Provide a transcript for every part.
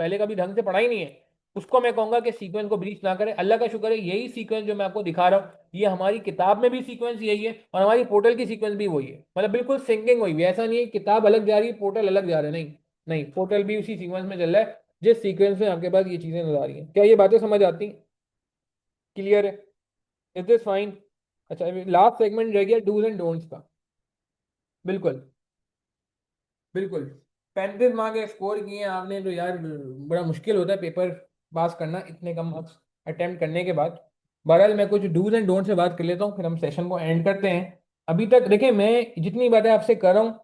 पहले कभी ढंग से पढ़ा ही नहीं है, उसको मैं कहूंगा कि सीक्वेंस को ब्रीच ना करे। अल्लाह का शुक्र है यही सीक्वेंस जो मैं आपको दिखा रहा हूँ, ये हमारी किताब में भी सीक्वेंस यही है और हमारी पोर्टल की सीक्वेंस भी वही है, मतलब बिल्कुल सिंकिंग हुई है। ऐसा नहीं है किताब अलग जा रही है पोर्टल अलग जा रहा है, नहीं नहीं, पोर्टल भी उसी सीक्वेंस में चल रहा है जिस सीक्वेंस में आपके पास ये चीजें नजर आ रही हैं। क्या ये बातें समझ आती हैं? क्लियर है? Is this fine? अच्छा, लास्ट सेगमेंट रह गया डूज एंड डोंट्स का। बिल्कुल बिल्कुल। 35 मार्क स्कोर किए हैं आपने तो यार बड़ा मुश्किल होता है पेपर पास करना इतने कम मार्क्स अटेम्प्ट करने के बाद। बहरहाल मैं कुछ डूज एंड डोंट से बात कर लेता हूँ, फिर हम सेशन को एंड करते हैं। अभी तक देखिए मैं जितनी बातें आपसे कर रहा हूँ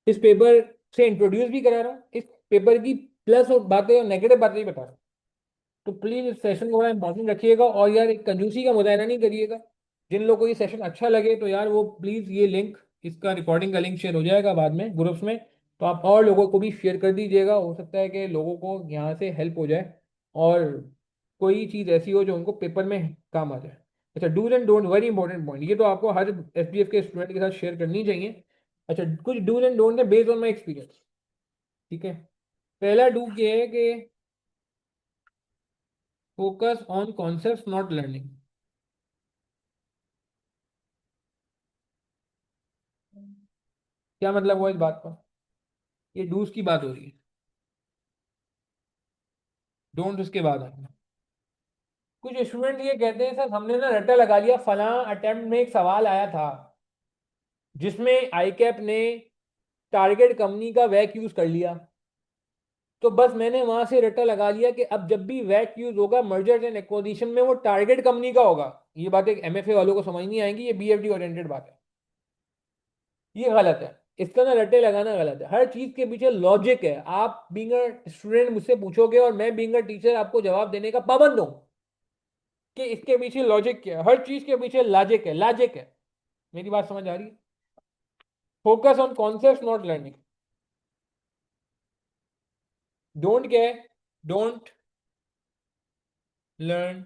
इस पेपर से इंट्रोड्यूस भी करा रहा हूँ, इस पेपर की प्लस और बातें और नेगेटिव बातें भी बता रहा हूँ। तो प्लीज इस सेशन को बड़ा इंपॉर्टेंट रखिएगा और यार एक कंजूसी का मुजाहरा नहीं करिएगा। जिन लोगों को ये सेशन अच्छा लगे तो यार वो प्लीज ये लिंक, इसका रिकॉर्डिंग का लिंक शेयर हो जाएगा बाद में ग्रुप्स में, तो आप और लोगों को भी शेयर कर दीजिएगा। हो सकता है कि लोगों को यहाँ से हेल्प हो जाए और कोई चीज़ ऐसी हो जो उनको पेपर में काम आ जाए। अच्छा, dos and don't very important point, ये तो आपको हर एसडीएफ के स्टूडेंट के साथ शेयर करनी चाहिए। अच्छा, कुछ डूज एंड डोंट है बेस्ड ऑन माई एक्सपीरियंस। ठीक है, पहला डू ये है कि focus on concept not learning. क्या मतलब हुआ इस बात का? ये डूज की बात हो रही है, डोंट उसके बाद आएंगे। कुछ स्टूडेंट ये कहते हैं सर हमने ना रट्टा लगा लिया, फलां अटेम्प्ट में एक सवाल आया था जिसमें आई कैप ने टारगेट कंपनी का वैक यूज कर लिया, तो बस मैंने वहां से रट्टा लगा लिया कि अब जब भी वैक यूज होगा मर्जर एंड एक्विजिशन में वो टारगेट कंपनी का होगा। ये बात एक एमएफए वालों को समझ नहीं आएंगी, ये बीएफडी ओरिएंटेड बात है। ये गलत है, इसका ना रट्टे लगाना गलत है। हर चीज के पीछे लॉजिक है। आप बीइंग अ स्टूडेंट मुझसे पूछोगे और मैं बीइंग अ टीचर आपको जवाब देने का पाबंद हूं कि इसके पीछे लॉजिक क्या है। हर चीज के पीछे लॉजिक है, लॉजिक है। मेरी बात समझ आ रही है? Focus on concept not learning. Don't क्या है? डोंट लर्न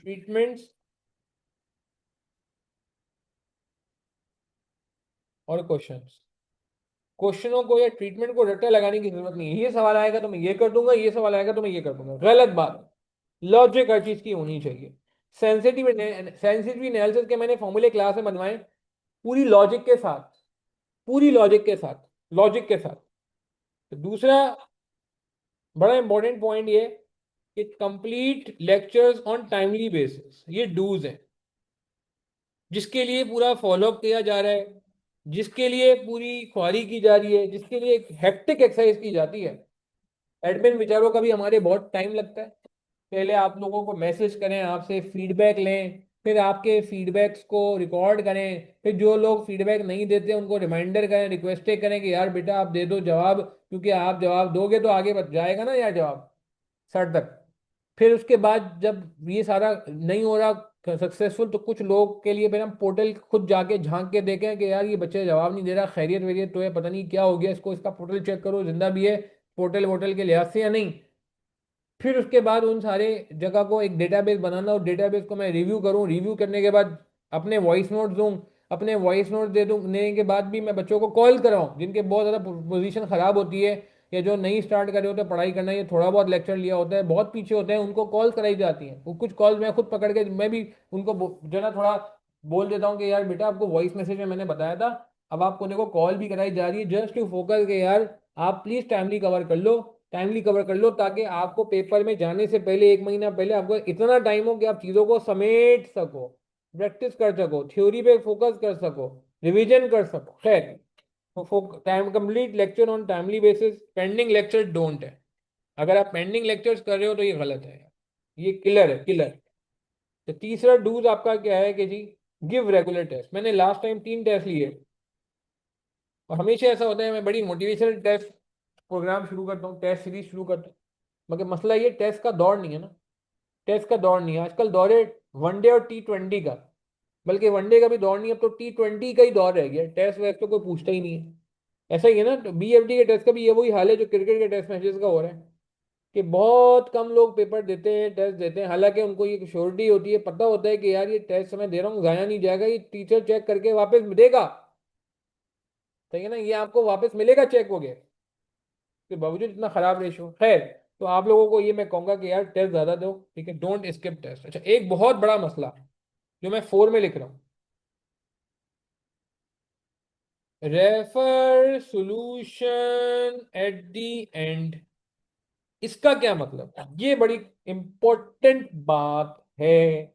ट्रीटमेंट्स और क्वेश्चंस। क्वेश्चनों को या ट्रीटमेंट को रट्टा लगाने की जरूरत नहीं है। ये सवाल आएगा तो मैं ये कर दूंगा, ये सवाल आएगा तो मैं ये कर दूंगा, गलत बात है। लॉजिक हर चीज की होनी चाहिए। सेंसिटिव सेंसिटिव एनालिसिस के मैंने फॉर्मूले क्लास में बनवाए, पूरी लॉजिक के साथ, पूरी लॉजिक के साथ, लॉजिक के साथ। तो दूसरा बड़ा इंपॉर्टेंट पॉइंट ये कि complete lectures on timely basis, ये डूज है जिसके लिए पूरा फॉलोअप किया जा रहा है, जिसके लिए पूरी ख्वारी की जा रही है, जिसके लिए एक हेक्टिक एक्सरसाइज की जाती है। एडमिन विचारों का भी हमारे बहुत टाइम लगता है। पहले आप लोगों को मैसेज करें, आपसे फीडबैक लें, फिर आपके फीडबैक्स को रिकॉर्ड करें, फिर जो लोग फीडबैक नहीं देते उनको रिमाइंडर करें, रिक्वेस्टें करें कि यार बेटा आप दे दो जवाब, क्योंकि आप जवाब दोगे तो आगे बच जाएगा ना यार जवाब सर तक। फिर उसके बाद जब ये सारा नहीं हो रहा सक्सेसफुल तो कुछ लोग के लिए फिर हम पोर्टल खुद जाके झांक के देखें कि यार ये बच्चे जवाब नहीं दे रहा, खैरियत वेरियत तो है, पता नहीं क्या हो गया इसको, इसका पोर्टल चेक करो जिंदा भी है पोर्टल वोटल के लिहाज से या नहीं। फिर उसके बाद उन सारे जगह को एक डेटाबेस बनाना और डेटाबेस को मैं रिव्यू करूं, रिव्यू करने के बाद अपने वॉइस नोट दूं, अपने वॉइस नोट दे दूं, देने के बाद भी मैं बच्चों को कॉल कराऊं जिनके बहुत ज़्यादा पोजीशन ख़राब होती है या जो नहीं स्टार्ट करे होते पढ़ाई करना, ये थोड़ा बहुत लेक्चर लिया होता है बहुत पीछे होते हैं, उनको कॉल कराई जाती हैं। वो कुछ कॉल मैं खुद पकड़ के मैं भी उनको जो ना थोड़ा बोल देता हूँ कि यार बेटा आपको वॉइस मैसेज में मैंने बताया था, अब आपको देखो कॉल भी कराई जा रही है जस्ट टू फोकस के यार आप प्लीज़ टाइमली कवर कर लो, टाइमली कवर कर लो, ताकि आपको पेपर में जाने से पहले 1 महीना पहले आपको इतना टाइम हो कि आप चीज़ों को समेट सको, प्रैक्टिस कर सको, थ्योरी पे फोकस कर सको, रिवीजन कर सको। खैर, तो time complete lecture on timely basis, pending lecture don't है। अगर आप पेंडिंग लेक्चर्स कर रहे हो तो ये गलत है, ये किलर है, किलर। तो तीसरा डूज आपका क्या है कि जी गिव रेगुलर टेस्ट। मैंने लास्ट टाइम 3 टेस्ट लिए और हमेशा ऐसा होता है मैं बड़ी मोटिवेशनल टेस्ट प्रोग्राम शुरू करता हूँ, टेस्ट सीरीज शुरू करता हूँ, मगर मसला ये टेस्ट का दौर नहीं है ना। टेस्ट का दौर नहीं है आजकल, दौर है वनडे और T20 का। बल्कि वनडे का भी दौर नहीं है, अब तो T20 का ही दौर रह गया, टेस्ट वैस्ट तो कोई पूछता ही नहीं है। ऐसा ही है ना, तो बीएफडी के टेस्ट का भी ये वही हाल है जो क्रिकेट के टेस्ट मैचेस का हो रहा है कि बहुत कम लोग पेपर देते हैं, टेस्ट देते हैं, हालांकि उनको ये श्योरिटी होती है, पता होता है कि यार ये टेस्ट मैं दे रहा हूँ जाया नहीं जाएगा, ये टीचर चेक करके वापस देगा। सही है ना, ये आपको वापस मिलेगा चेक हो गया। के बावजूद इतना खराब रेशो। खैर, तो आप लोगों को ये मैं कहूंगा कि यार टेस्ट ज्यादा दो, ठीक है, डोंट स्किप टेस्ट। अच्छा, एक बहुत बड़ा मसला जो मैं 4 में लिख रहा हूँ, refer solution at the end. इसका क्या मतलब, ये बड़ी इंपॉर्टेंट बात है।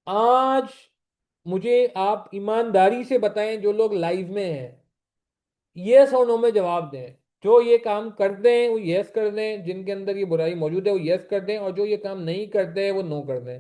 आज मुझे आप ईमानदारी से बताएं, जो लोग लाइव में हैं, यस और नो में जवाब दें। जो ये काम करते हैं वो यस कर दें, जिनके अंदर ये बुराई मौजूद है वो यस कर दें, और जो ये काम नहीं करते हैं वो नो कर दें।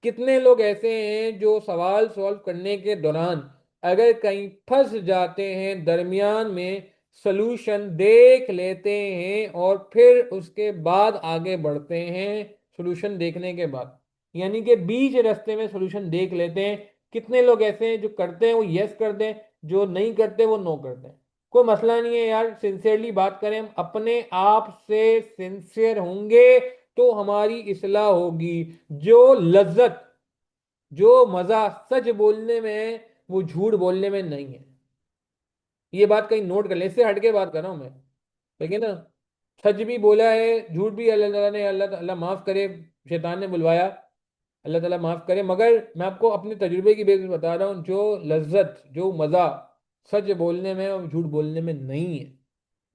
कितने लोग ऐसे हैं जो सवाल सॉल्व करने के दौरान अगर कहीं फंस जाते हैं, दरमियान में सॉल्यूशन देख लेते हैं और फिर उसके बाद आगे बढ़ते हैं, सॉल्यूशन देखने के बाद, यानी कि बीच रास्ते में सॉल्यूशन देख लेते हैं। कितने लोग ऐसे हैं जो करते हैं वो यस कर दें, जो नहीं करते वो नो कर दें। कोई मसला नहीं है यार, सिंसियरली बात करें, हम अपने आप से सिंसियर होंगे तो हमारी इस्लाह होगी। जो लज्जत, जो मजा सच बोलने में है, वो झूठ बोलने में नहीं है। ये बात कहीं नोट कर ले, इससे हटके बात कर रहा हूं मैं, ठीक है ना। सच भी बोला है, झूठ भी अल्लाह ताला ने, अल्लाह अल्लाह माफ करे, शैतान ने बुलवाया, अल्लाह ताला माफ करे। मगर मैं आपको अपने तजुर्बे की बेस पे बता रहा हूँ, जो लज्जत, जो मजा सच बोलने में और झूठ बोलने में नहीं है,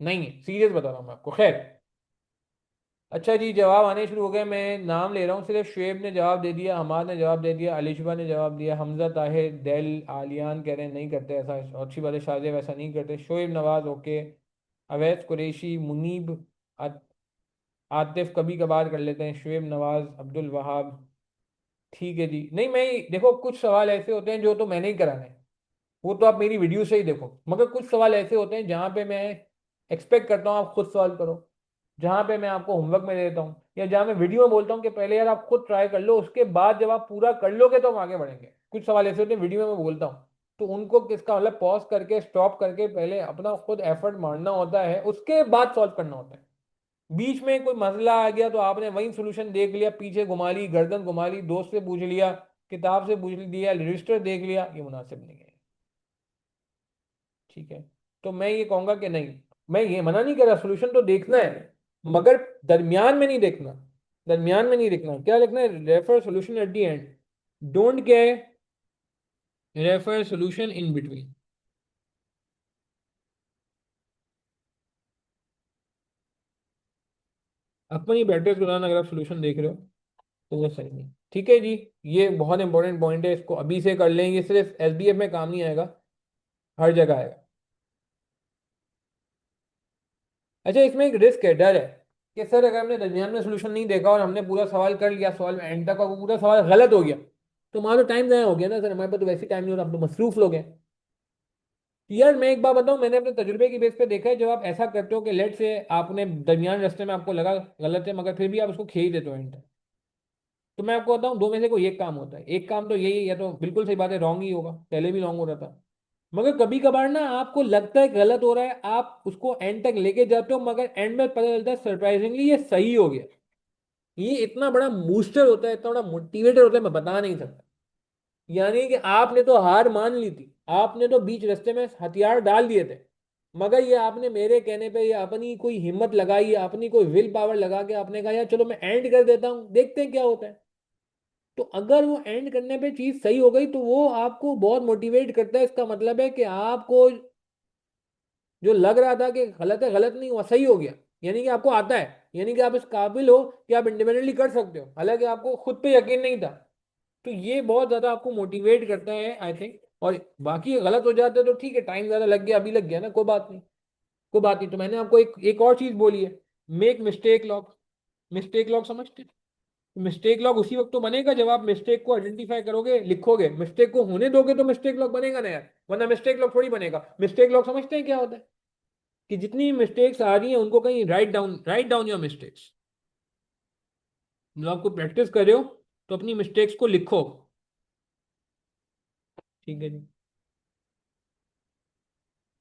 नहीं है, सीरियस बता रहा हूँ मैं आपको। खैर, अच्छा जी, जवाब आने शुरू हो गए। मैं नाम ले रहा हूँ, सिर्फ शुएब ने जवाब दे दिया, हमाद ने जवाब दे दिया, अलिशबा ने जवाब दिया, हमजा, ताहिर, दिल, आलियान कह रहे हैं नहीं करते ऐसा, अच्छी बात है, शादिया वैसा नहीं करते, शोएब नवाज ओके, अवैस कुरैशी, मुनीब, आतिफ कभी कभार कर लेते हैं, शुएब नवाज, अब्दुल वहाब, ठीक है जी। नहीं, मैं देखो कुछ सवाल ऐसे होते हैं जो तो मैंने ही कराने हैं, वो तो आप मेरी वीडियो से ही देखो, मगर कुछ सवाल ऐसे होते हैं जहाँ पे मैं एक्सपेक्ट करता हूँ आप खुद सॉल्व करो, जहाँ पे मैं आपको होमवर्क में दे देता हूँ, या जहाँ मैं वीडियो में बोलता हूँ कि पहले यार आप खुद ट्राई कर लो, उसके बाद जब आप पूरा कर लोगे तो हम आगे बढ़ेंगे। कुछ सवाल ऐसे होते हैं वीडियो में मैं बोलता हूँ, तो उनको किसका मतलब पॉज करके स्टॉप करके पहले अपना खुद एफर्ट मारना होता है, उसके बाद सॉल्व करना होता है। बीच में कोई मसला आ गया तो आपने वही सोल्यूशन देख लिया, पीछे घुमा ली, गर्दन घुमा ली, दोस्त से पूछ लिया, किताब से पूछ लिया, रजिस्टर देख लिया, ये मुनासिब नहीं है, ठीक है। तो मैं ये कहूंगा कि नहीं, मैं ये मना नहीं कर रहा, सोल्यूशन तो देखना है, मगर दरमियान में नहीं देखना। दरमियान में नहीं देखना, क्या लिखना है, refer solution at the end, don't क्या है, रेफर सोल्यूशन इन बिटवीन। अपनी प्रैक्टिस के दौरान अगर आप सोल्यूशन देख रहे हो तो वो सही नहीं, ठीक है जी। ये बहुत इंपॉर्टेंट पॉइंट है, इसको अभी से कर लेंगे, सिर्फ एसबीएफ में काम नहीं आएगा, हर जगह आएगा। अच्छा, इसमें एक रिस्क है, डर है कि सर अगर हमने दरमियान में सोल्यूशन नहीं देखा और हमने पूरा सवाल कर लिया, सवाल एंड तक, और वो पूरा सवाल गलत हो गया, तो हमारा तो टाइम ज़ाया हो गया ना सर, हमारे पास तो वैसे टाइम नहीं होता, हम तो मसरूफ लोग हैं। यार मैं एक बात बताऊं, मैंने अपने तजुर्बे की बेस पे देखा है, जब आप ऐसा करते हो कि लेट से आपने दरमियान रास्ते में आपको लगा गलत है, मगर फिर भी आप उसको खेल देते हो एंड तक, तो मैं आपको बताऊं, दो में से कोई एक काम होता है। एक काम तो यही है, या तो बिल्कुल सही बात है, रॉन्ग ही होगा, पहले भी रॉन्ग हो रहा था, मगर कभी कभार ना आपको लगता है गलत हो रहा है, आप उसको एंड तक लेके जाते हो, मगर एंड में पता चलता है सरप्राइजिंगली ये सही हो गया। ये इतना बड़ा बूस्टर होता है, इतना बड़ा मोटिवेटर होता है, मैं बता नहीं सकता। यानी कि आपने तो हार मान ली थी, आपने तो बीच रास्ते में हथियार डाल दिए थे, मगर ये आपने मेरे कहने पे, ये अपनी कोई हिम्मत लगाई, अपनी कोई विल पावर लगा के आपने कहा यार चलो मैं एंड कर देता हूं, देखते हैं क्या होता है। तो अगर वो एंड करने पे चीज सही हो गई तो वो आपको बहुत मोटिवेट करता है, इसका मतलब है कि आपको जो लग रहा था कि गलत है, गलत नहीं हुआ, सही हो गया, यानी कि आपको आता है, यानी कि आप इस काबिल हो कि आप इंडिपेंडेंटली कर सकते हो, हालांकि आपको खुद पे यकीन नहीं था। तो ये बहुत ज्यादा आपको मोटिवेट करता है आई थिंक। और बाकी गलत हो जाते तो ठीक है, टाइम ज्यादा लग गया, अभी लग गया ना, कोई बात नहीं, कोई बात नहीं। तो मैंने आपको एक और चीज बोली है, make mistake log. Mistake log समझते, मिस्टेक लॉग उसी वक्त तो बनेगा जब आप मिस्टेक को आइडेंटिफाई करोगे, लिखोगे, मिस्टेक को होने दोगे तो मिस्टेक लॉग बनेगा ना यार, वरना मिस्टेक लॉग थोड़ी बनेगा। मिस्टेक लॉग समझते हैं क्या होता है, कि जितनी मिस्टेक्स आ रही हैं उनको कहीं राइट डाउन योर मिस्टेक्स। जब आपको प्रैक्टिस कर रहे हो तो अपनी मिस्टेक्स को लिखो, ठीक है जी।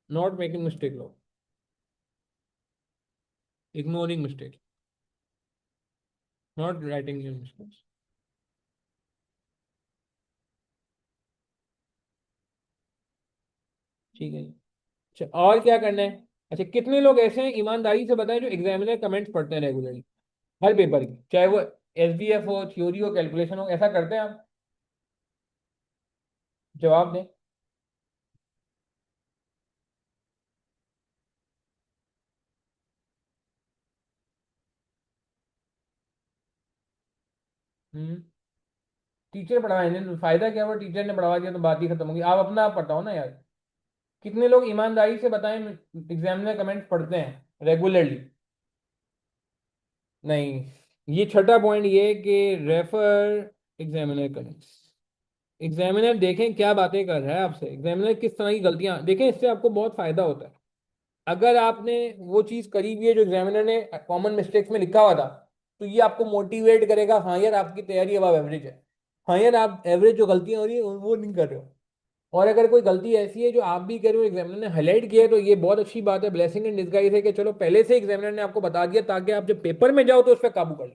Not making mistake log, ignoring mistake, not writing your mistakes, ठीक है जी। अच्छा, और क्या करना है, अच्छा, कितने लोग ऐसे हैं ईमानदारी से बताएं जो एग्जामिनर कमेंट्स पढ़ते हैं रेगुलरली, हर पेपर की, चाहे वो एसबीएफ हो, थ्योरी हो, कैलकुलेशन हो, ऐसा करते हैं आप? जवाब दें। हम्म। टीचर पढ़ाए, फायदा क्या हुआ, टीचर ने पढ़वा दिया तो बात ही खत्म होगी, आप अपना आप पढ़ाओ ना यार। कितने लोग ईमानदारी से बताएं एग्जामिनर कमेंट्स पढ़ते हैं रेगुलरली? नहीं। ये छठा पॉइंट ये है कि रेफर एग्जामिनर कमेंट्स। एग्जामिनर देखें क्या बातें कर रहा है आपसे, एग्जामिनर किस तरह की गलतियां देखें, इससे आपको बहुत फायदा होता है। अगर आपने वो चीज करी हुई है जो एग्जामिनर ने कॉमन मिस्टेक्स में लिखा हुआ था, तो ये आपको मोटिवेट करेगा, हाँ यार आपकी तैयारी अब एवरेज है, हाँ यार आप एवरेज जो गलतियां हो रही है वो नहीं कर रहे हो। और अगर कोई गलती ऐसी है जो आप भी कर रहे हो, एग्जामिनर ने हाईलाइट किया है, तो ये बहुत अच्छी बात है, ब्लेसिंग इन डिस्गाइज है कि चलो पहले से एग्जामिनर ने आपको बता दिया, ताकि आप जब पेपर में जाओ तो उस पर काबू कर लो।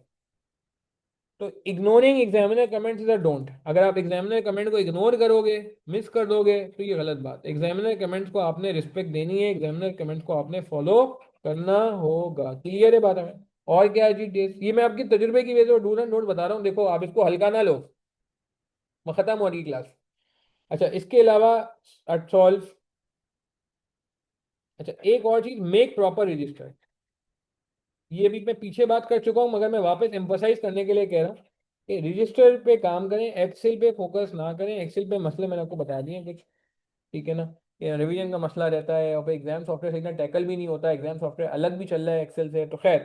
तो ignoring examiner comments is a don't. अगर आप एग्जामिनर कमेंट को इग्नोर करोगे, मिस कर दोगे, तो ये गलत बात। एग्जामिनर कमेंट्स को आपने रिस्पेक्ट देनी है, एग्जामिनर कमेंट्स को आपने फॉलो करना होगा। क्लियर है बात हमें? और क्या है जी डेज, ये मैं आपकी तजुर्बे की वजह से डू एंड नोट बता रहा हूँ, देखो आप इसको हल्का ना लो, मैं खत्म हो रही क्लास। अच्छा, इसके अलावा सॉल्व। अच्छा, एक और चीज, मेक प्रॉपर रजिस्टर। ये भी मैं पीछे बात कर चुका हूँ, मगर मैं वापस एम्फोसाइज करने के लिए कह रहा हूँ कि रजिस्टर पे काम करें, एक्सेल पे फोकस ना करें। एक्सेल पे मसले मैंने आपको बता दिए हैं कुछ, ठीक है ना? ये रिवीजन का मसला रहता है, और एग्जाम सॉफ्टवेयर से इतना टैकल भी नहीं होता, एग्जाम सॉफ्टवेयर अलग भी चल रहा है एक्सेल से, तो खैर।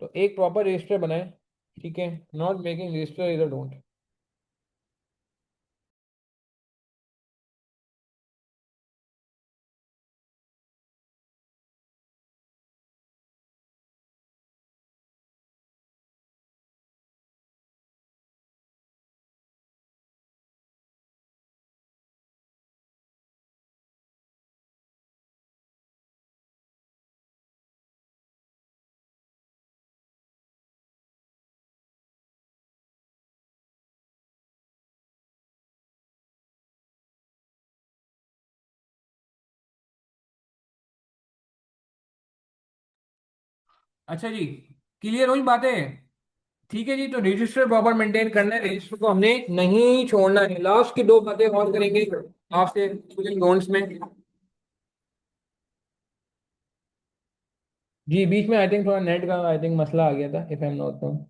तो एक प्रॉपर रजिस्टर बनाएं, ठीक है? Not making register is a don't. अच्छा जी, क्लियर हुई बातें? ठीक है जी, तो रजिस्टर प्रॉपर मेंटेन करना है, रजिस्टर को हमने नहीं छोड़ना है। लास्ट की दो बातें और करेंगे आपसे नोट्स में। जी, बीच में आई थिंक थोड़ा नेट का आई थिंक मसला आ गया था, if I am not wrong.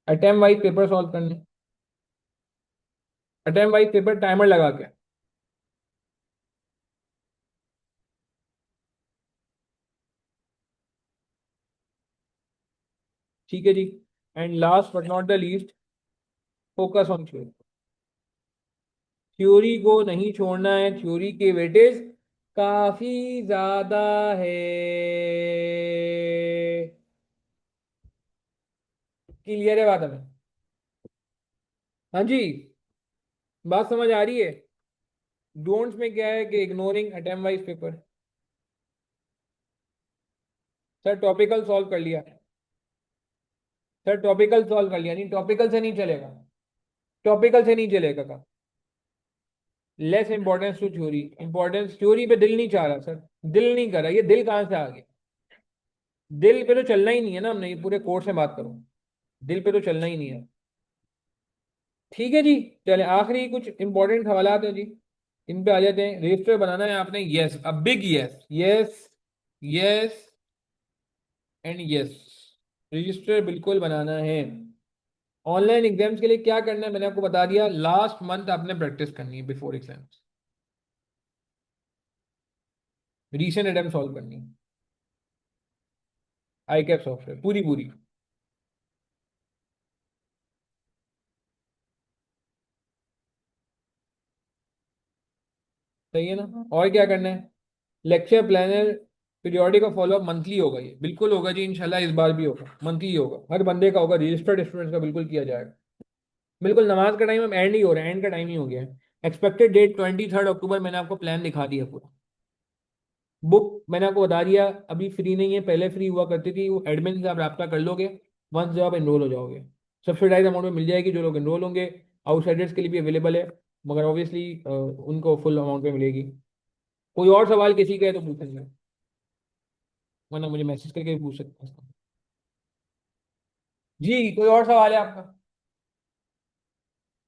Attempt wise paper solve करने, अटेम्प वाइज पेपर टाइमर लगा के। ठीक है जी। And last but not the least, focus on theory. Theory को नहीं छोड़ना है, थ्योरी के वेटेज काफी ज्यादा है। क्लियर है बात हमें? हाँ जी, बात समझ आ रही है? डोंट्स में क्या है कि ignoring attempt wise paper. Sir topical solve कर लिया, सर टॉपिकल सॉल्व कर लिया, नहीं टॉपिकल से नहीं चलेगा, टॉपिकल से नहीं चलेगा का। Less importance to theory, importance theory पे दिल नहीं चाह रहा सर, दिल नहीं कर रहा, ये दिल कहाँ से आ गया? दिल पे तो चलना ही नहीं है ना, हमने ये पूरे कोर्स में बात करूं, दिल पे तो चलना ही नहीं है। ठीक है जी। चले, आखिरी कुछ इंपॉर्टेंट सवालात है जी, इन पे आ जाते हैं। रजिस्टर बनाना है आपने, yes, a big yes, yes, yes and yes. Register बिल्कुल बनाना है। ऑनलाइन एग्जाम्स के लिए क्या करना है मैंने आपको बता दिया, लास्ट मंथ आपने प्रैक्टिस करनी है before exams, recent attempt solve करनी है, आई कैप सॉफ्टवेयर पूरी पूरी। सही है ना? और क्या करना है? लेक्चर प्लानर पीरियोडिक का फॉलोअप मंथली होगा, ये बिल्कुल होगा जी, इंशाल्लाह इस बार भी होगा, मंथली होगा, हर बंदे का होगा, रजिस्टर्ड स्टूडेंट्स का बिल्कुल किया जाएगा। बिल्कुल नमाज का टाइम अब एंड ही हो रहा है, एंड का टाइम ही हो गया है। एक्सपेक्टेड डेट 23 अक्टूबर, मैंने आपको प्लान दिखा दिया पूरा। बुक मैंने आपको बता दिया, अभी फ्री नहीं है, पहले फ्री हुआ करती थी, वो एडमिन से आप रब्ता कर लोगे, वंस जब आप एनरोल हो जाओगे, सब्सिडाइज अमाउंट में मिल जाएगी, जो लोग एनरोल होंगे। आउटसाइडर्स के लिए भी अवेलेबल है। मगर ऑब्वियसली उनको फुल अमाउंट में मिलेगी। कोई और सवाल किसी का है तो पूछेंगे, वरना मुझे मैसेज करके भी पूछ सकते हैं। जी कोई और सवाल है आपका?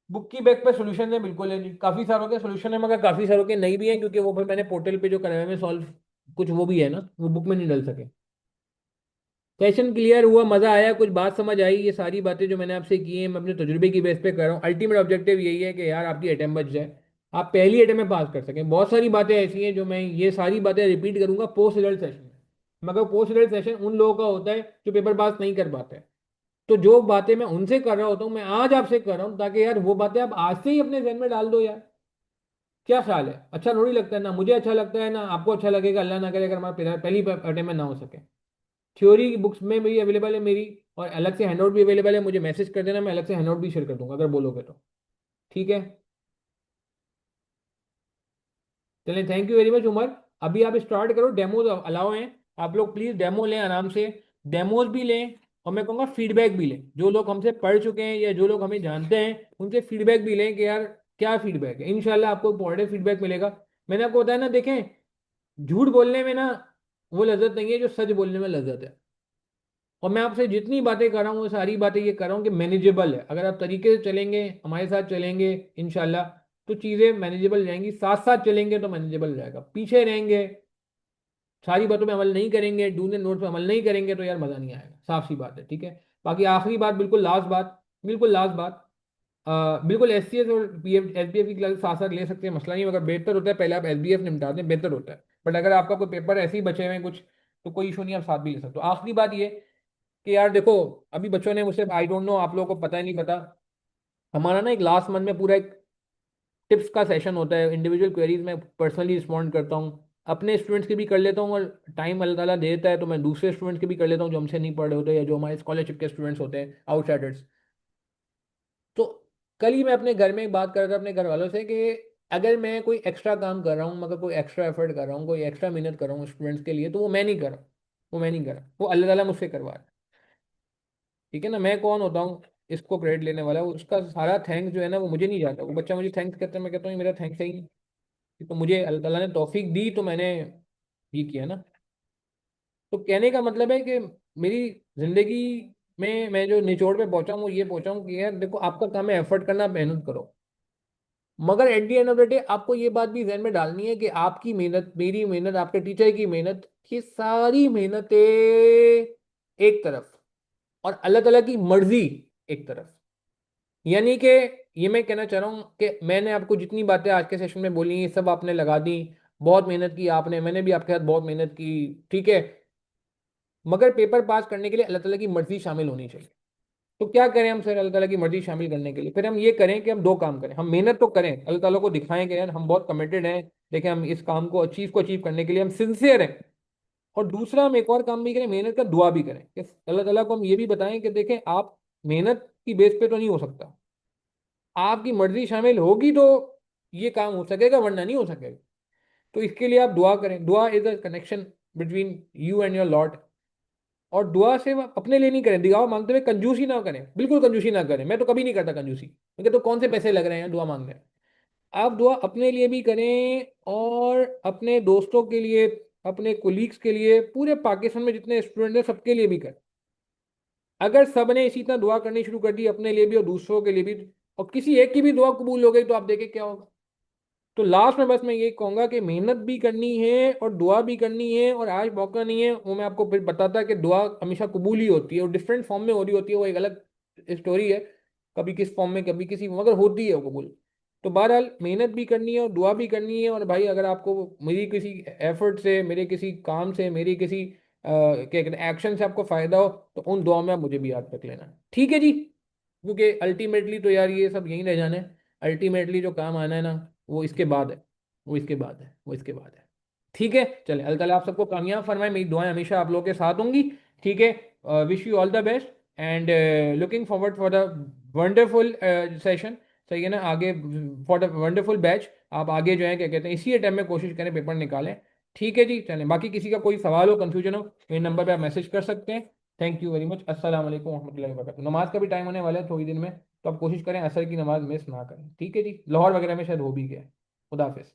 बुक की बैग पे सोल्यूशन है, बिल्कुल है जी, काफी सारों के सोल्यूशन है, मगर काफी सारों के नहीं भी है, क्योंकि वो फिर मैंने पोर्टल पे जो कराए में सॉल्व कुछ वो भी है ना, वो बुक में नहीं डल सके। क्वेश्चन क्लियर हुआ, मजा आया, कुछ बात समझ आई? ये सारी बातें जो मैंने आपसे की हैं मैं अपने तजुर्बे की बेस पे कर रहा हूँ। अल्टीमेट ऑब्जेक्टिव यही है कि यार आपकी अटेम्प्ट बच जाए, आप पहली अटेम्प्ट में पास कर सकें। बहुत सारी बातें ऐसी हैं जो मैं ये सारी बातें रिपीट करूंगा पोस्ट रिजल्ट सेशन में, मगर पोस्ट रिजल्ट सेशन उन लोगों का होता है जो पेपर पास नहीं कर पाते हैं। तो जो बातें मैं उनसे कर रहा होता हूँ मैं आज आपसे कर रहा हूँ, ताकि यार वो बातें आप आज से ही अपने जहन में डाल दो यार। क्या ख्याल है? अच्छा थोड़ी लगता है ना, मुझे अच्छा लगता है ना आपको अच्छा लगेगा, अल्लाह ना करे अगर हमारा पहली अटेम्प्ट में ना हो सके। थ्योरी की बुक्स में भी अवेलेबल है मेरी, और अलग से हैंडआउट भी अवेलेबल है, मुझे मैसेज कर देना, मैं अलग से हैंडआउट भी शेयर कर दूंगा अगर बोलोगे तो। ठीक है, चलें, thank you very much Umar. अभी आप स्टार्ट करो, डेमोज अलाउ हैं, आप लोग प्लीज़ डेमो लें आराम से, डेमोज भी लें, और मैं कहूँगा फीडबैक भी लें। जो लोग हमसे पढ़ चुके हैं या जो लोग हमें जानते हैं उनसे फीडबैक भी लें कि यार क्या फीडबैक है। इंशाल्लाह आपको पॉजिटिव फीडबैक मिलेगा। मैंने आपको बताया ना, देखें झूठ बोलने में ना वो लज्जत नहीं है जो सच बोलने में लज्जत है। और मैं आपसे जितनी बातें कर रहा हूँ वो सारी बातें ये कर रहा हूँ कि मैनेजेबल है, अगर आप तरीके से चलेंगे हमारे साथ चलेंगे इंशाल्लाह तो चीज़ें मैनेजेबल रहेंगी, साथ साथ चलेंगे तो मैनेजेबल रहेगा। पीछे रहेंगे, सारी बातों में अमल नहीं करेंगे, डूने नोट पे अमल नहीं करेंगे तो यार मज़ा नहीं आएगा, साफ सी बात है। ठीक है, बाकी आखिरी बात, बिल्कुल लास्ट बात, बिल्कुल लास्ट बात, बिल्कुल एस और P F S B F की क्लास साथ साथ ले सकते हैं, मसला नहीं, मगर बेहतर होता है पहले आप एस बी एफ निपटा दें, बेहतर होता है। बट अगर आपका कोई पेपर ऐसे ही बचे हुए हैं कुछ, तो कोई इशू नहीं, आप साथ भी ले सकते हो। आखिरी बात ये कि यार देखो, अभी बच्चों ने मुझसे, आई डोंट नो आप लोगों को पता है नहीं पता, हमारा ना एक लास्ट मंथ में पूरा एक टिप्स का सेशन होता है, इंडिविजुअल क्वेरीज में पर्सनली रिस्पॉन्ड करता हूँ, अपने स्टूडेंट्स की भी कर लेता हूँ, और टाइम अल्लाह ताला देता है तो मैं दूसरे स्टूडेंट्स की भी कर लेता हूँ जो हमसे नहीं पढ़ रहे होते या जो हमारे स्कॉलरशिप के स्टूडेंट्स होते हैं, आउटसाइडर्स। तो कल ही मैं अपने घर में एक बात कर रहा था अपने घर वालों से कि अगर मैं कोई एक्स्ट्रा काम कर रहा हूँ, मगर कोई एक्स्ट्रा एफर्ट कर रहा हूँ, कोई एक्स्ट्रा मेहनत कर रहा हूँ स्टूडेंट्स के लिए, तो वो मैं नहीं कर रहा, वो मैं नहीं कर रहा, वो अल्लाह ताला मुझसे करवा रहा है। ठीक है ना, मैं कौन होता हूँ इसको क्रेडिट लेने वाला? उसका सारा थैंक्स जो है ना वो मुझे नहीं जाता, वो बच्चा मुझे थैंक्स कहता है, मैं कहता हूँ ये मेरा थैंक्स है ही नहीं। तो मुझे अल्लाह ताला ने तौफीक दी तो मैंने ये किया ना। तो कहने का मतलब है कि मेरी जिंदगी में मैं जो निचोड़ पे पहुंचा हूँ वो ये पहुंचा हूँ कि यार देखो आपका काम है एफर्ट करना, मेहनत करो, मगर at the end of the day आपको ये बात भी जहन में डालनी है कि आपकी मेहनत, मेरी मेहनत, आपके टीचर की मेहनत, ये सारी मेहनतें एक तरफ, और अल्लाह ताला की मर्जी एक तरफ। यानी कि ये मैं कहना चाह रहा हूँ कि मैंने आपको जितनी बातें आज के सेशन में बोली ये सब आपने लगा दी, बहुत मेहनत की आपने, मैंने भी आपके साथ बहुत मेहनत की, ठीक है, मगर पेपर पास करने के लिए अल्लाह ताला की मर्जी शामिल होनी चाहिए। तो क्या करें हम सर अल्लाह ताला की मर्जी शामिल करने के लिए? फिर हम ये करें कि हम दो काम करें, हम मेहनत तो करें, अल्लाह ताला को दिखाएं कि यार हम बहुत कमिटेड हैं, देखें हम इस काम को अचीव करने के लिए हम सिंसियर हैं। और दूसरा हम एक और काम भी करें, मेहनत का दुआ भी करें कि अल्लाह ताला को हम ये भी बताएं कि देखें आप मेहनत की बेस पे तो नहीं हो सकता, आपकी मर्जी शामिल होगी तो ये काम हो सकेगा, वरना नहीं हो सकेगा। तो इसके लिए आप दुआ करें, दुआ is a connection between you and your Lord. और दुआ से आप अपने लिए नहीं करें, दिखावा मांगते हुए कंजूसी ना करें, बिल्कुल कंजूसी ना करें, मैं तो कभी नहीं करता कंजूसी, क्योंकि तो कौन से पैसे लग रहे हैं दुआ मांगने। आप दुआ अपने लिए भी करें और अपने दोस्तों के लिए, अपने कोलीग्स के लिए, पूरे पाकिस्तान में जितने स्टूडेंट हैं सबके लिए भी करें। अगर सबने इसी तरह दुआ करनी शुरू कर दी अपने लिए भी और दूसरों के लिए भी, और किसी एक की भी दुआ कबूल हो गई तो आप देखें क्या होगा। तो लास्ट में बस मैं ये कहूंगा कि मेहनत भी करनी है और दुआ भी करनी है, और आज मौका नहीं है वो मैं आपको फिर बताता कि दुआ हमेशा कबूल ही होती है, और डिफरेंट फॉर्म में हो रही होती है, वो एक अलग स्टोरी है, कभी किस फॉर्म में कभी किसी, मगर होती है वो कबूल। तो बहरहाल मेहनत भी करनी है और दुआ भी करनी है, और भाई अगर आपको मेरी किसी एफर्ट से, मेरे किसी काम से, मेरी किसी क्या कहते हैं एक्शन से आपको फायदा हो तो उन दुआ में आप मुझे भी याद रख लेना, ठीक है जी। क्योंकि अल्टीमेटली तो यार ये सब यहीं रह जाना है, अल्टीमेटली जो काम आना है ना वो इसके बाद है, वो इसके बाद है, वो इसके बाद है। ठीक है, चले, अल्लाह ताला आप सबको कामयाब फरमाए, मेरी दुआएं हमेशा आप लोगों के साथ होंगी। ठीक है, wish you all the best and looking forward for the wonderful session. सही है ना, आगे फॉर द वंडरफुल बैच, आप आगे जो है क्या कहते हैं इसी अटैम्प में कोशिश करें पेपर निकालें। ठीक है जी, चलें, बाकी किसी का कोई सवाल हो, कंफ्यूजन हो, मेरे नंबर पे आप मैसेज कर सकते हैं। Thank you very much. अस्सलाम वालेकुम रहमतुल्लाहि व बरकातहू। नमाज का भी टाइम होने वाला है थोड़ी देर में, तो आप कोशिश करें असर की नमाज मिस ना करें, ठीक है जी। लाहौर वगैरह में शायद हो भी गया। खुदा हाफिज।